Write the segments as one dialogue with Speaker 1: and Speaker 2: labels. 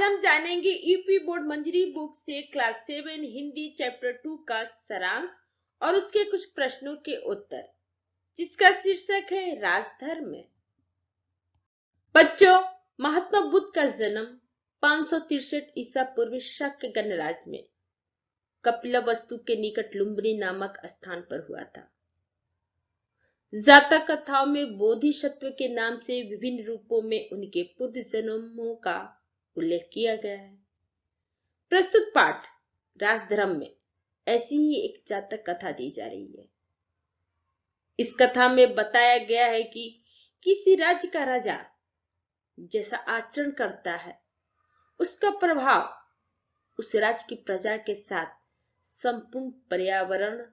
Speaker 1: हम जानेंगे UP board मंजरी book से क्लास 7 हिंदी चैप्टर 2 का सारांश और उसके कुछ प्रश्नों के उत्तर, जिसका शीर्षक है राजधर्म। बच्चों, महात्मा बुद्ध का जन्म 563 ईसा पूर्व शक गणराज्य में कपिलवस्तु के निकट लुम्बिनी नामक स्थान पर हुआ था। जातक कथाओं में बोधिसत्व के नाम से विभिन्न रूपों में उनके पूर्व जन्मों का उल्लेख किया गया है। प्रस्तुत पाठ राजधर्म में ऐसी ही एक जातक कथा दी जा रही है। इस कथा में बताया गया है कि किसी राज्य का राजा जैसा आचरण करता है, उसका प्रभाव उस राज्य की प्रजा के साथ संपूर्ण पर्यावरण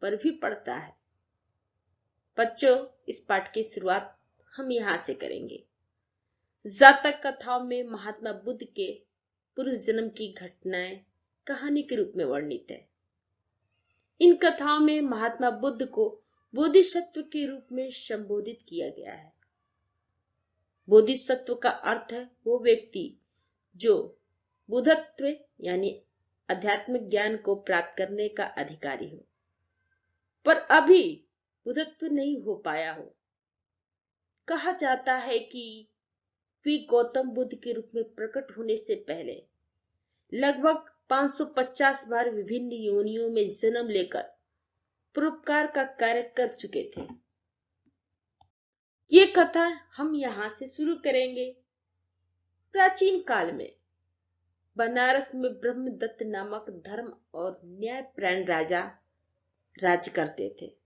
Speaker 1: पर भी पड़ता है। बच्चों, इस पाठ की शुरुआत हम यहां से करेंगे। जातक कथाओं में महात्मा बुद्ध के पूर्व जन्म की घटनाएं कहानी के रूप में वर्णित है। इन कथाओं में महात्मा बुद्ध को बोधिसत्व के रूप में संबोधित किया गया है। बोधिसत्व का अर्थ है वो व्यक्ति जो बुद्धत्व यानी आध्यात्मिक ज्ञान को प्राप्त करने का अधिकारी हो, पर अभी बुद्धत्व नहीं हो पाया हो। कहा जाता है कि वे गौतम बुद्ध के रूप में प्रकट होने से पहले लगभग 550 बार विभिन्न योनियों में जन्म लेकर परोपकार का कार्य कर चुके थे। ये कथा हम यहां से शुरू करेंगे। प्राचीन काल में बनारस में ब्रह्मदत्त नामक धर्म और न्यायपरायण राजा राज करते थे।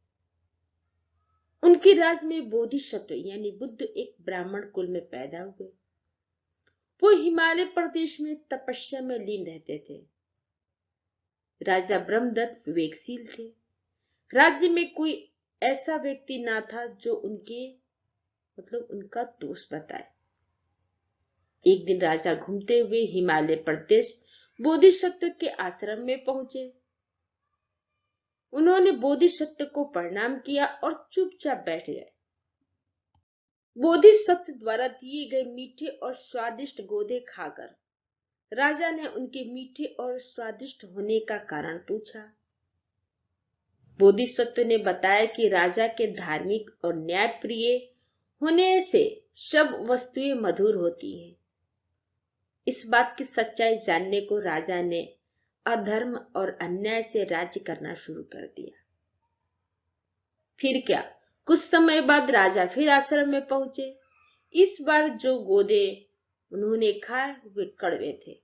Speaker 1: उनके राज में बोधिसत्व यानी बुद्ध एक ब्राह्मण कुल में पैदा हुए। वो हिमालय प्रदेश में तपस्या में लीन रहते थे। राजा ब्रह्मदत्त विवेकशील थे। राज्य में कोई ऐसा व्यक्ति ना था जो उनका दोष बताए। एक दिन राजा घूमते हुए हिमालय प्रदेश बोधिसत्व के आश्रम में पहुंचे। उन्होंने बोधिसत्व को प्रणाम किया और चुपचाप बैठ गए। बोधिसत्व द्वारा दिए गए मीठे और स्वादिष्ट गोदे खाकर राजा ने उनके मीठे और स्वादिष्ट होने का कारण पूछा। बोधिसत्व ने बताया कि राजा के धार्मिक और न्यायप्रिय होने से सब वस्तुएं मधुर होती हैं। इस बात की सच्चाई जानने को राजा ने अधर्म और अन्याय से राज्य करना शुरू कर दिया। फिर क्या, कुछ समय बाद राजा फिर आश्रम में पहुंचे। इस बार जो गोदे उन्होंने खाए वे कड़वे थे।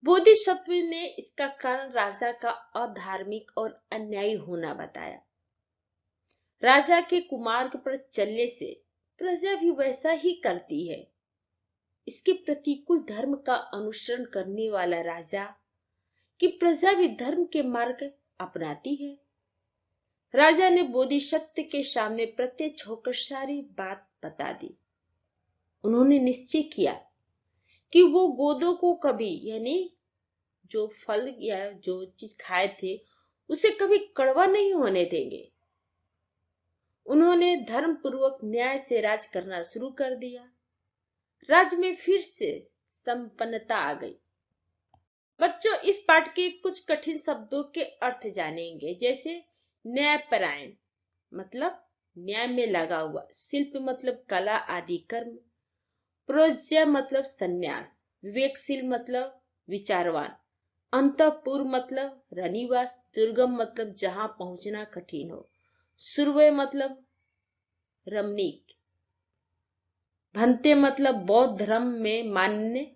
Speaker 1: बोधिसत्व ने इसका कारण राजा का अधार्मिक और अन्यायी होना बताया। राजा के कुमार्ग पर चलने से प्रजा भी वैसा ही करती है। इसके प्रतिकूल धर्म का अनुसरण करने वाला राजा की प्रजा भी धर्म के मार्ग अपनाती है। राजा ने बोधिसत्व के सामने प्रत्यक्ष होकर सारी बात बता दी। उन्होंने निश्चय किया कि वो गोदों को कभी यानी जो फल या जो चीज खाए थे उसे कभी कड़वा नहीं होने देंगे। उन्होंने धर्म पूर्वक न्याय से राज करना शुरू कर दिया। राज्य में फिर से संपन्नता आ गई। बच्चों, इस पाठ के कुछ कठिन शब्दों के अर्थ जानेंगे, जैसे न्यायपरायण मतलब न्याय में लगा हुआ, शिल्प मतलब कला आदि कर्म, प्रोज्य मतलब संन्यास, विवेकशील मतलब विचारवान, अंतःपुर मतलब रनिवास, दुर्गम मतलब जहां पहुंचना कठिन हो, सुरवय मतलब रमणीक, भंते मतलब बौद्ध धर्म में मान्य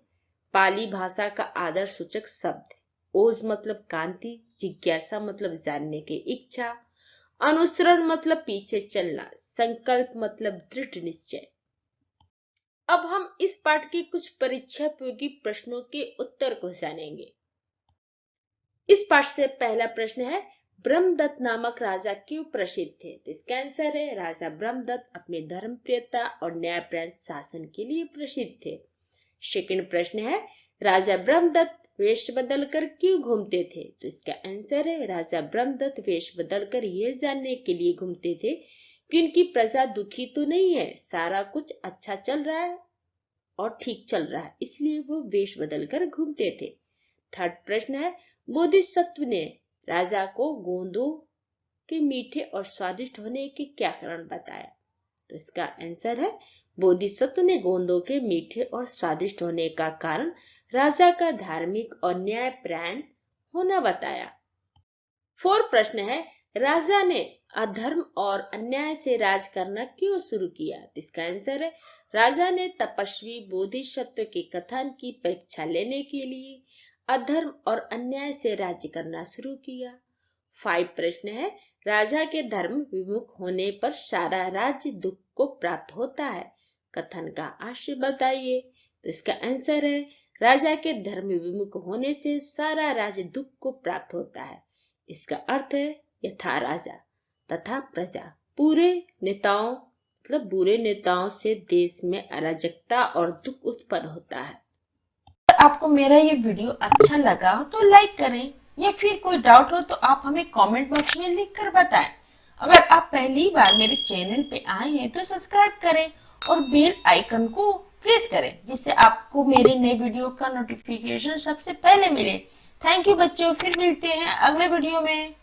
Speaker 1: पाली भाषा का आदर सूचक शब्द, ओज मतलब कांति, जिज्ञासा मतलब जानने की इच्छा, अनुसरण मतलब पीछे चलना, संकल्प मतलब दृढ़ निश्चय। अब हम इस पाठ के कुछ परीक्षायोगी प्रश्नों के उत्तर को जानेंगे। इस पाठ से पहला प्रश्न है, ब्रह्मदत्त नामक राजा क्यों प्रसिद्ध थे? तो इसका आंसर है, राजा ब्रह्मदत्त अपने धर्मप्रियता और न्यायपरायण शासन के लिए प्रसिद्ध थे। सेकंड प्रश्न है, राजा ब्रह्मदत्त वेश बदलकर क्यों घूमते थे? तो इसका आंसर है, राजा ब्रह्मदत्त वेश बदलकर यह जानने के लिए घूमते थे कि उनकी प्रजा दुखी तो नहीं है, सारा कुछ अच्छा चल रहा है। और ठीक चल रहा है, इसलिए वो वेश बदलकर घूमते थे। थर्ड प्रश्न है, बोधिसत्व ने राजा को गोंदों के मीठे और स्वादिष्ट होने के क्या कारण बताया? तो इसका आंसर है, बोधिसत्व ने गोंदों के मीठे और स्वादिष्ट होने का कारण राजा का धार्मिक और न्यायपरायण होना बताया। फोर्थ प्रश्न है, राजा ने अधर्म और अन्याय से राज करना क्यों शुरू किया? इसका आंसर है, राजा ने तपस्वी बोधिसत्व के कथन की परीक्षा लेने के लिए अधर्म और अन्याय से राज्य करना शुरू किया। 5 प्रश्न है, राजा के धर्म विमुख होने पर सारा राज्य दुख को प्राप्त होता है, कथन का आशय बताइए। तो इसका आंसर है, राजा के धर्म विमुख होने से सारा राज्य दुख को प्राप्त होता है। इसका अर्थ है, यथा राजा तथा प्रजा पूरे नेताओं मतलब बुरे नेताओं से देश में अराजकता और दुख उत्पन्न होता है।
Speaker 2: अगर आपको मेरा ये वीडियो अच्छा लगा हो तो लाइक करें, या फिर कोई डाउट हो तो आप हमें कमेंट बॉक्स में लिख कर बताएं। अगर आप पहली बार मेरे चैनल पे आए हैं तो सब्सक्राइब करें और बेल आइकन को प्रेस करें, जिससे आपको मेरे नए वीडियो का नोटिफिकेशन सबसे पहले मिले। थैंक यू बच्चों, फिर मिलते हैं अगले वीडियो में।